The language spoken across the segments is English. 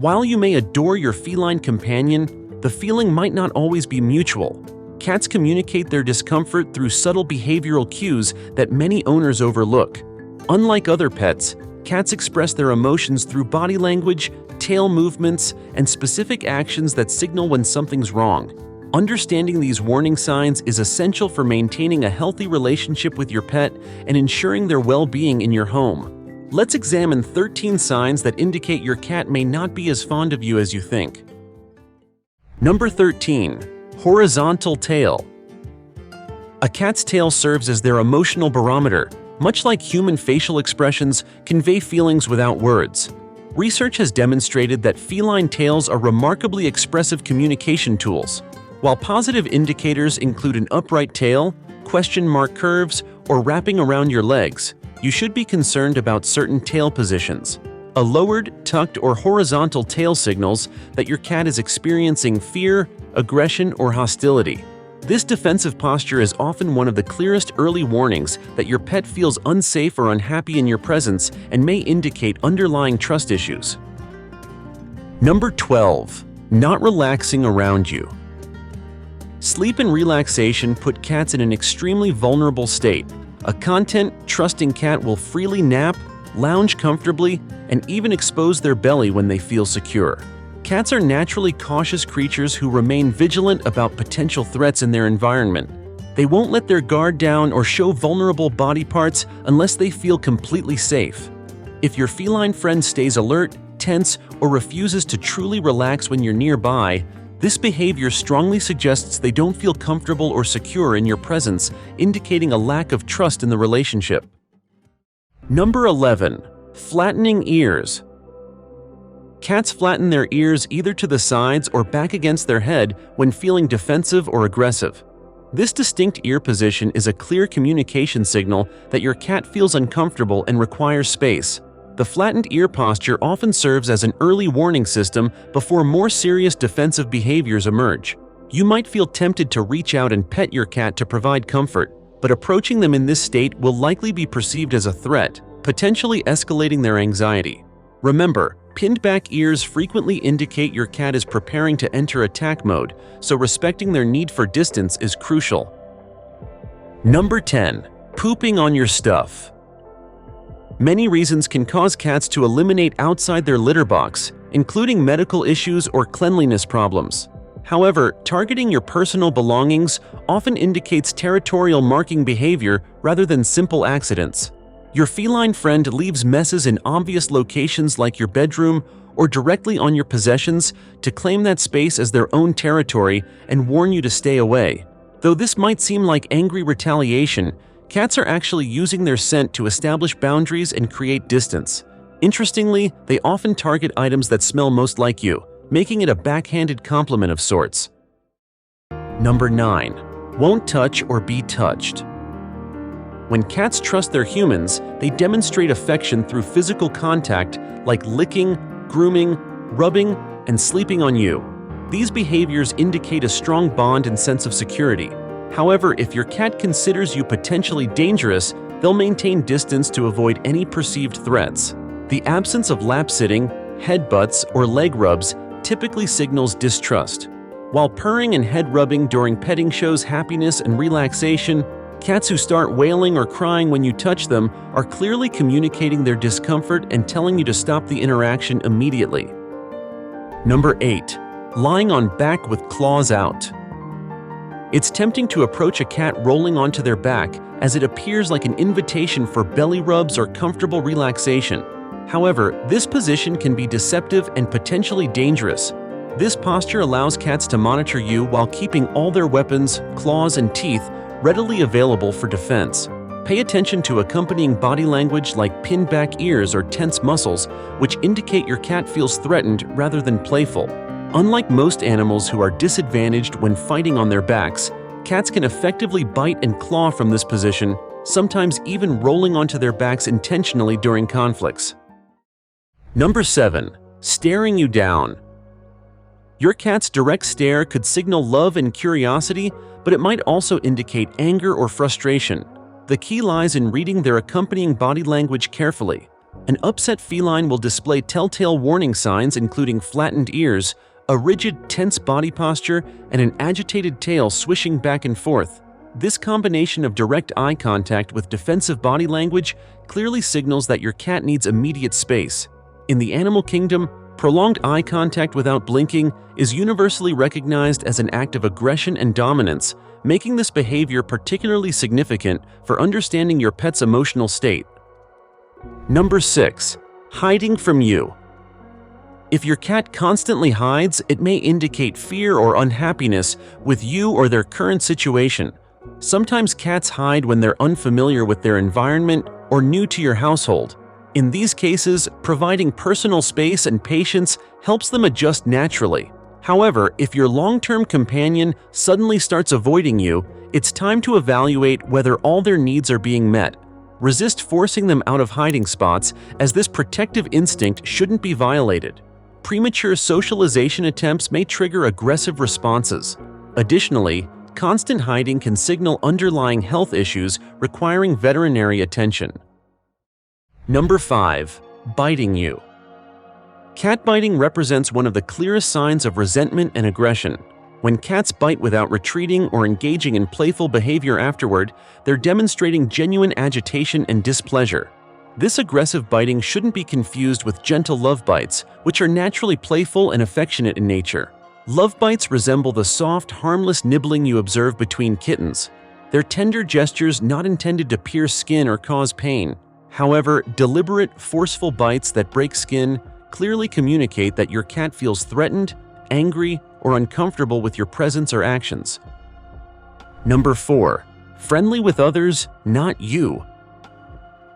While you may adore your feline companion, the feeling might not always be mutual. Cats communicate their discomfort through subtle behavioral cues that many owners overlook. Unlike other pets, cats express their emotions through body language, tail movements, and specific actions that signal when something's wrong. Understanding these warning signs is essential for maintaining a healthy relationship with your pet and ensuring their well-being in your home. Let's examine 13 signs that indicate your cat may not be as fond of you as you think. Number 13. Horizontal tail. A cat's tail serves as their emotional barometer. Much like human facial expressions, convey feelings without words. Research has demonstrated that feline tails are remarkably expressive communication tools. While positive indicators include an upright tail, question mark curves, or wrapping around your legs, you should be concerned about certain tail positions. A lowered, tucked, or horizontal tail signals that your cat is experiencing fear, aggression, or hostility. This defensive posture is often one of the clearest early warnings that your pet feels unsafe or unhappy in your presence and may indicate underlying trust issues. Number 12. Not relaxing around you. Sleep and relaxation put cats in an extremely vulnerable state. A content, trusting cat will freely nap, lounge comfortably, and even expose their belly when they feel secure. Cats are naturally cautious creatures who remain vigilant about potential threats in their environment. They won't let their guard down or show vulnerable body parts unless they feel completely safe. If your feline friend stays alert, tense, or refuses to truly relax when you're nearby, this behavior strongly suggests they don't feel comfortable or secure in your presence, indicating a lack of trust in the relationship. Number 11. Flattening ears. Cats flatten their ears either to the sides or back against their head when feeling defensive or aggressive. This distinct ear position is a clear communication signal that your cat feels uncomfortable and requires space. The flattened ear posture often serves as an early warning system before more serious defensive behaviors emerge. You might feel tempted to reach out and pet your cat to provide comfort, but approaching them in this state will likely be perceived as a threat, potentially escalating their anxiety. Remember, pinned back ears frequently indicate your cat is preparing to enter attack mode, so respecting their need for distance is crucial. Number 10. Pooping on your stuff. Many reasons can cause cats to eliminate outside their litter box, including medical issues or cleanliness problems. However, targeting your personal belongings often indicates territorial marking behavior rather than simple accidents. Your feline friend leaves messes in obvious locations like your bedroom or directly on your possessions to claim that space as their own territory and warn you to stay away. Though this might seem like angry retaliation, cats are actually using their scent to establish boundaries and create distance. Interestingly, they often target items that smell most like you, making it a backhanded compliment of sorts. Number 9. Won't touch or be touched. When cats trust their humans, they demonstrate affection through physical contact like licking, grooming, rubbing, and sleeping on you. These behaviors indicate a strong bond and sense of security. However, if your cat considers you potentially dangerous, they'll maintain distance to avoid any perceived threats. The absence of lap-sitting, headbutts, or leg rubs typically signals distrust. While purring and head rubbing during petting shows happiness and relaxation, cats who start wailing or crying when you touch them are clearly communicating their discomfort and telling you to stop the interaction immediately. Number 8. Lying on back with claws out. It's tempting to approach a cat rolling onto their back, as it appears like an invitation for belly rubs or comfortable relaxation. However, this position can be deceptive and potentially dangerous. This posture allows cats to monitor you while keeping all their weapons, claws, and teeth readily available for defense. Pay attention to accompanying body language like pinned back ears or tense muscles, which indicate your cat feels threatened rather than playful. Unlike most animals who are disadvantaged when fighting on their backs, cats can effectively bite and claw from this position, sometimes even rolling onto their backs intentionally during conflicts. Number 7. Staring you down. Your cat's direct stare could signal love and curiosity, but it might also indicate anger or frustration. The key lies in reading their accompanying body language carefully. An upset feline will display telltale warning signs including flattened ears, a rigid, tense body posture, and an agitated tail swishing back and forth. This combination of direct eye contact with defensive body language clearly signals that your cat needs immediate space. In the animal kingdom, prolonged eye contact without blinking is universally recognized as an act of aggression and dominance, making this behavior particularly significant for understanding your pet's emotional state. Number 6. Hiding from you. If your cat constantly hides, it may indicate fear or unhappiness with you or their current situation. Sometimes cats hide when they're unfamiliar with their environment or new to your household. In these cases, providing personal space and patience helps them adjust naturally. However, if your long-term companion suddenly starts avoiding you, it's time to evaluate whether all their needs are being met. Resist forcing them out of hiding spots, as this protective instinct shouldn't be violated. Premature socialization attempts may trigger aggressive responses. Additionally, constant hiding can signal underlying health issues requiring veterinary attention. Number 5. Biting you. Cat biting represents one of the clearest signs of resentment and aggression. When cats bite without retreating or engaging in playful behavior afterward, they're demonstrating genuine agitation and displeasure. This aggressive biting shouldn't be confused with gentle love bites, which are naturally playful and affectionate in nature. Love bites resemble the soft, harmless nibbling you observe between kittens. They're tender gestures not intended to pierce skin or cause pain. However, deliberate, forceful bites that break skin clearly communicate that your cat feels threatened, angry, or uncomfortable with your presence or actions. Number 4. Friendly with others, not you.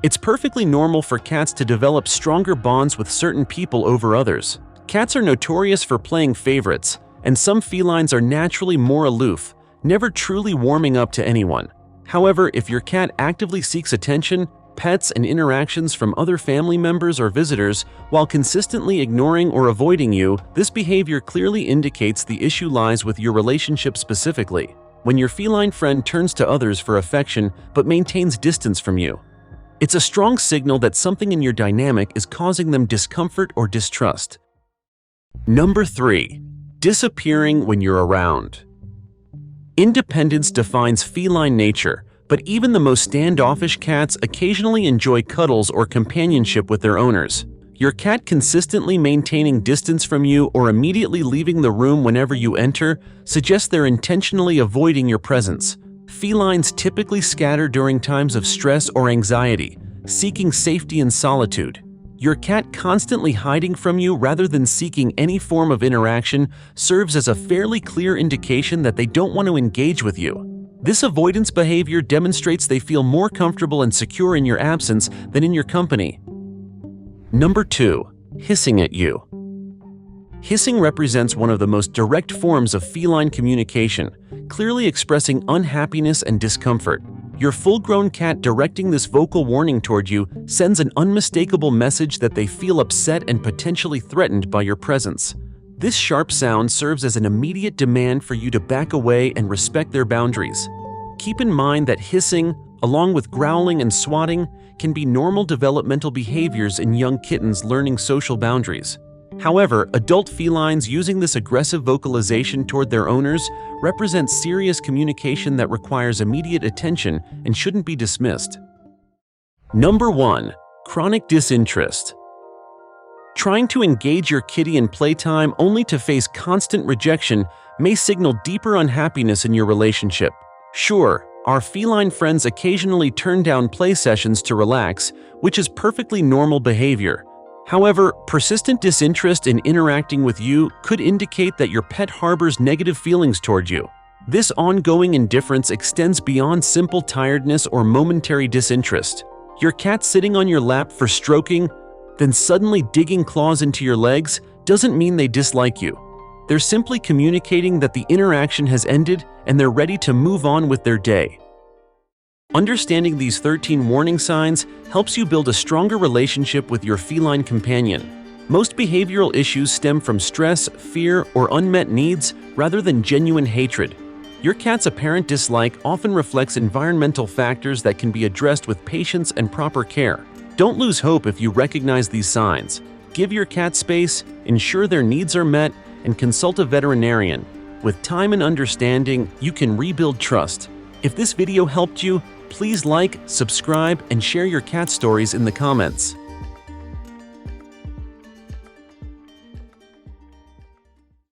It's perfectly normal for cats to develop stronger bonds with certain people over others. Cats are notorious for playing favorites, and some felines are naturally more aloof, never truly warming up to anyone. However, if your cat actively seeks attention, pets, and interactions from other family members or visitors while consistently ignoring or avoiding you, this behavior clearly indicates the issue lies with your relationship specifically. When your feline friend turns to others for affection but maintains distance from you, it's a strong signal that something in your dynamic is causing them discomfort or distrust. Number 3. Disappearing when you're around. Independence defines feline nature, but even the most standoffish cats occasionally enjoy cuddles or companionship with their owners. Your cat consistently maintaining distance from you or immediately leaving the room whenever you enter suggests they're intentionally avoiding your presence. Felines typically scatter during times of stress or anxiety, seeking safety and solitude. Your cat constantly hiding from you rather than seeking any form of interaction serves as a fairly clear indication that they don't want to engage with you. This avoidance behavior demonstrates they feel more comfortable and secure in your absence than in your company. Number 2. Hissing at you. Hissing represents one of the most direct forms of feline communication, clearly expressing unhappiness and discomfort. Your full-grown cat directing this vocal warning toward you sends an unmistakable message that they feel upset and potentially threatened by your presence. This sharp sound serves as an immediate demand for you to back away and respect their boundaries. Keep in mind that hissing, along with growling and swatting, can be normal developmental behaviors in young kittens learning social boundaries. However, adult felines using this aggressive vocalization toward their owners represent serious communication that requires immediate attention and shouldn't be dismissed. Number 1. Chronic disinterest. Trying to engage your kitty in playtime only to face constant rejection may signal deeper unhappiness in your relationship. Sure, our feline friends occasionally turn down play sessions to relax, which is perfectly normal behavior. However, persistent disinterest in interacting with you could indicate that your pet harbors negative feelings toward you. This ongoing indifference extends beyond simple tiredness or momentary disinterest. Your cat sitting on your lap for stroking, then suddenly digging claws into your legs, doesn't mean they dislike you. They're simply communicating that the interaction has ended and they're ready to move on with their day. Understanding these 13 warning signs helps you build a stronger relationship with your feline companion. Most behavioral issues stem from stress, fear, or unmet needs rather than genuine hatred. Your cat's apparent dislike often reflects environmental factors that can be addressed with patience and proper care. Don't lose hope if you recognize these signs. Give your cat space, ensure their needs are met, and consult a veterinarian. With time and understanding, you can rebuild trust. If this video helped you, please like, subscribe, and share your cat stories in the comments.